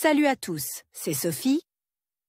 Salut à tous, c'est Sophie.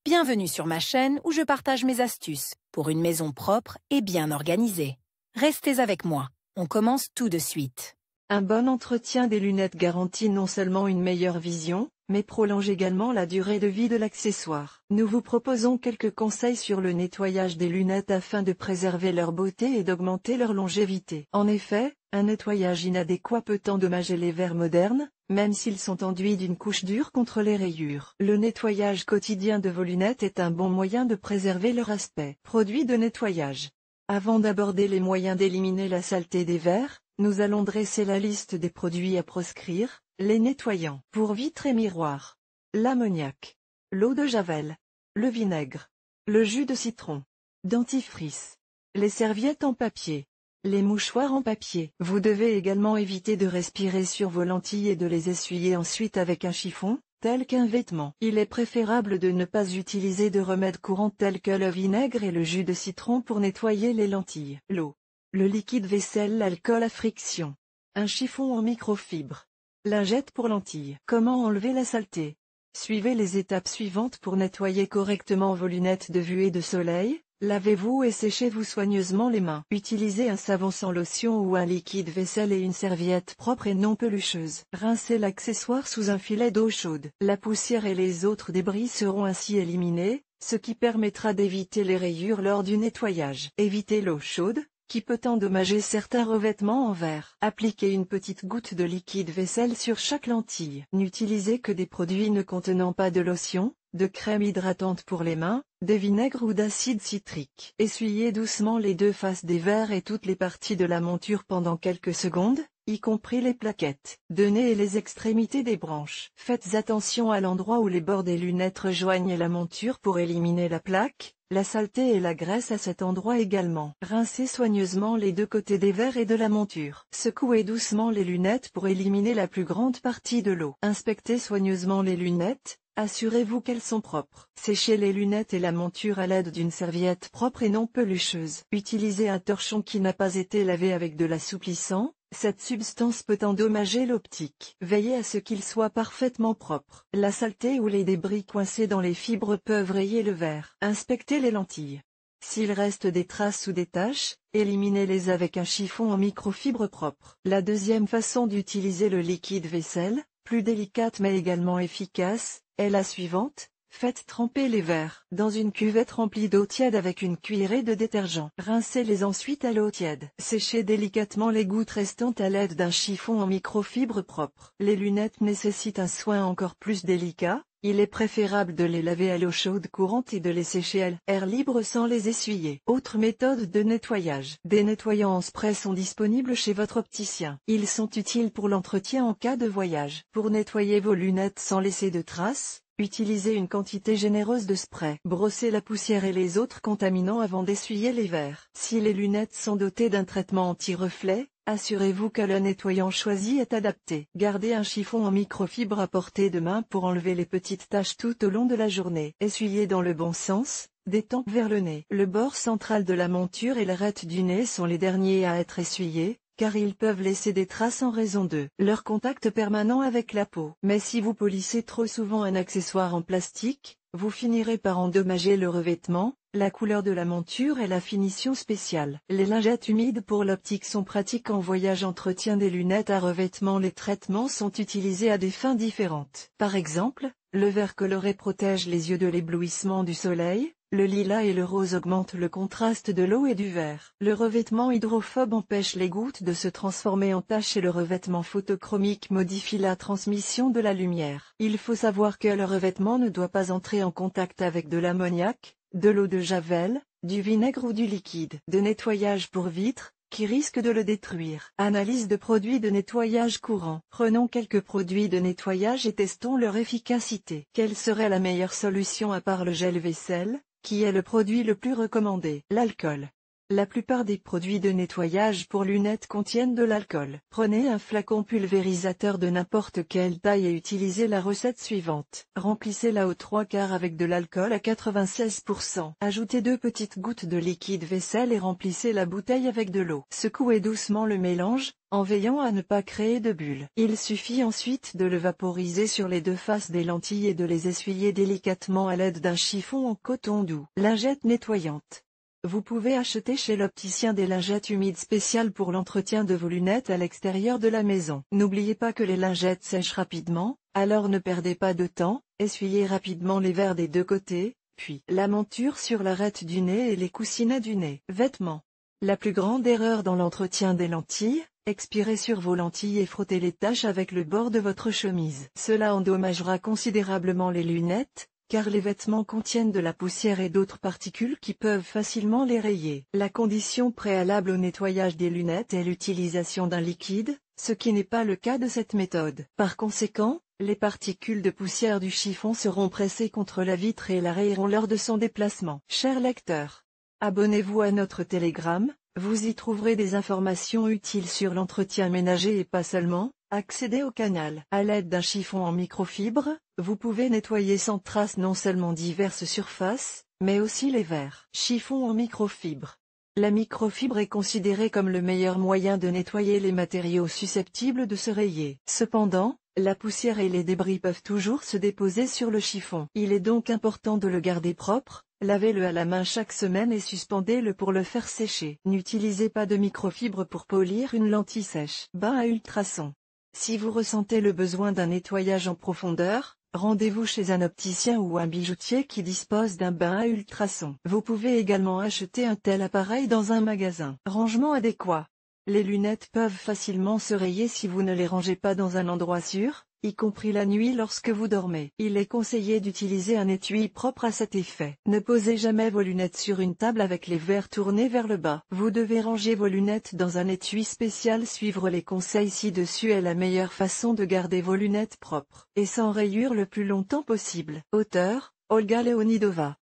Bienvenue sur ma chaîne où je partage mes astuces pour une maison propre et bien organisée. Restez avec moi, on commence tout de suite. Un bon entretien des lunettes garantit non seulement une meilleure vision, mais prolonge également la durée de vie de l'accessoire. Nous vous proposons quelques conseils sur le nettoyage des lunettes afin de préserver leur beauté et d'augmenter leur longévité. En effet, un nettoyage inadéquat peut endommager les verres modernes, même s'ils sont enduits d'une couche dure contre les rayures. Le nettoyage quotidien de vos lunettes est un bon moyen de préserver leur aspect. Produits de nettoyage. Avant d'aborder les moyens d'éliminer la saleté des verres, nous allons dresser la liste des produits à proscrire. Les nettoyants. Pour vitres et miroirs. L'ammoniac. L'eau de javel. Le vinaigre. Le jus de citron. Dentifrice. Les serviettes en papier. Les mouchoirs en papier. Vous devez également éviter de respirer sur vos lentilles et de les essuyer ensuite avec un chiffon, tel qu'un vêtement. Il est préférable de ne pas utiliser de remèdes courants tels que le vinaigre et le jus de citron pour nettoyer les lentilles. L'eau. Le liquide vaisselle, l'alcool à friction. Un chiffon en microfibre. Lingette pour lentilles. Comment enlever la saleté? Suivez les étapes suivantes pour nettoyer correctement vos lunettes de vue et de soleil. Lavez-vous et séchez-vous soigneusement les mains. Utilisez un savon sans lotion ou un liquide vaisselle et une serviette propre et non pelucheuse. Rincez l'accessoire sous un filet d'eau chaude. La poussière et les autres débris seront ainsi éliminés, ce qui permettra d'éviter les rayures lors du nettoyage. Évitez l'eau chaude, qui peut endommager certains revêtements en verre. Appliquez une petite goutte de liquide vaisselle sur chaque lentille. N'utilisez que des produits ne contenant pas de lotion, de crème hydratante pour les mains, de vinaigre ou d'acide citrique. Essuyez doucement les deux faces des verres et toutes les parties de la monture pendant quelques secondes, y compris les plaquettes, de nez et les extrémités des branches. Faites attention à l'endroit où les bords des lunettes rejoignent la monture pour éliminer la plaque, la saleté et la graisse à cet endroit également. Rincez soigneusement les deux côtés des verres et de la monture. Secouez doucement les lunettes pour éliminer la plus grande partie de l'eau. Inspectez soigneusement les lunettes. Assurez-vous qu'elles sont propres. Séchez les lunettes et la monture à l'aide d'une serviette propre et non pelucheuse. Utilisez un torchon qui n'a pas été lavé avec de l'assouplissant. Cette substance peut endommager l'optique. Veillez à ce qu'il soit parfaitement propre. La saleté ou les débris coincés dans les fibres peuvent rayer le verre. Inspectez les lentilles. S'il reste des traces ou des taches, éliminez-les avec un chiffon en microfibre propre. La deuxième façon d'utiliser le liquide vaisselle, plus délicate mais également efficace, est la suivante. Faites tremper les verres dans une cuvette remplie d'eau tiède avec une cuillerée de détergent. Rincez-les ensuite à l'eau tiède. Séchez délicatement les gouttes restantes à l'aide d'un chiffon en microfibre propre. Les lunettes nécessitent un soin encore plus délicat. Il est préférable de les laver à l'eau chaude courante et de les sécher à l'air libre sans les essuyer. Autre méthode de nettoyage. Des nettoyants en spray sont disponibles chez votre opticien. Ils sont utiles pour l'entretien en cas de voyage. Pour nettoyer vos lunettes sans laisser de traces, utilisez une quantité généreuse de spray. Brossez la poussière et les autres contaminants avant d'essuyer les verres. Si les lunettes sont dotées d'un traitement anti-reflet, assurez-vous que le nettoyant choisi est adapté. Gardez un chiffon en microfibre à portée de main pour enlever les petites taches tout au long de la journée. Essuyez dans le bon sens, des tempes vers le nez. Le bord central de la monture et l'arête du nez sont les derniers à être essuyés, car ils peuvent laisser des traces en raison de leur contact permanent avec la peau. Mais si vous polissez trop souvent un accessoire en plastique, vous finirez par endommager le revêtement, la couleur de la monture et la finition spéciale. Les lingettes humides pour l'optique sont pratiques en voyage. Entretien des lunettes à revêtement. Les traitements sont utilisés à des fins différentes. Par exemple, le vert coloré protège les yeux de l'éblouissement du soleil. Le lilas et le rose augmentent le contraste de l'eau et du verre. Le revêtement hydrophobe empêche les gouttes de se transformer en taches et le revêtement photochromique modifie la transmission de la lumière. Il faut savoir que le revêtement ne doit pas entrer en contact avec de l'ammoniac, de l'eau de javel, du vinaigre ou du liquide de nettoyage pour vitres, qui risque de le détruire. Analyse de produits de nettoyage courants. Prenons quelques produits de nettoyage et testons leur efficacité. Quelle serait la meilleure solution à part le gel vaisselle, qui est le produit le plus recommandé? L'alcool. La plupart des produits de nettoyage pour lunettes contiennent de l'alcool. Prenez un flacon pulvérisateur de n'importe quelle taille et utilisez la recette suivante. Remplissez-la aux 3/4 avec de l'alcool à 96%. Ajoutez 2 petites gouttes de liquide vaisselle et remplissez la bouteille avec de l'eau. Secouez doucement le mélange, en veillant à ne pas créer de bulles. Il suffit ensuite de le vaporiser sur les deux faces des lentilles et de les essuyer délicatement à l'aide d'un chiffon en coton doux. Lingette nettoyante. Vous pouvez acheter chez l'opticien des lingettes humides spéciales pour l'entretien de vos lunettes à l'extérieur de la maison. N'oubliez pas que les lingettes sèchent rapidement, alors ne perdez pas de temps, essuyez rapidement les verres des deux côtés, puis la monture sur l'arête du nez et les coussinets du nez. Vêtements. La plus grande erreur dans l'entretien des lentilles, expirez sur vos lentilles et frottez les taches avec le bord de votre chemise. Cela endommagera considérablement les lunettes, car les vêtements contiennent de la poussière et d'autres particules qui peuvent facilement les rayer. La condition préalable au nettoyage des lunettes est l'utilisation d'un liquide, ce qui n'est pas le cas de cette méthode. Par conséquent, les particules de poussière du chiffon seront pressées contre la vitre et la rayeront lors de son déplacement. Chers lecteurs, abonnez-vous à notre Telegram, vous y trouverez des informations utiles sur l'entretien ménager et pas seulement. Accédez au canal. À l'aide d'un chiffon en microfibre, vous pouvez nettoyer sans trace non seulement diverses surfaces, mais aussi les verres. Chiffon en microfibre. La microfibre est considérée comme le meilleur moyen de nettoyer les matériaux susceptibles de se rayer. Cependant, la poussière et les débris peuvent toujours se déposer sur le chiffon. Il est donc important de le garder propre. Lavez-le à la main chaque semaine et suspendez-le pour le faire sécher. N'utilisez pas de microfibre pour polir une lentille sèche. Bain à ultrasons. Si vous ressentez le besoin d'un nettoyage en profondeur, rendez-vous chez un opticien ou un bijoutier qui dispose d'un bain à ultrasons. Vous pouvez également acheter un tel appareil dans un magasin. Rangement adéquat. Les lunettes peuvent facilement se rayer si vous ne les rangez pas dans un endroit sûr, y compris la nuit lorsque vous dormez. Il est conseillé d'utiliser un étui propre à cet effet. Ne posez jamais vos lunettes sur une table avec les verres tournés vers le bas. Vous devez ranger vos lunettes dans un étui spécial. Suivre les conseils ci-dessus est la meilleure façon de garder vos lunettes propres et sans rayures le plus longtemps possible. Auteur, Olga Leonidova.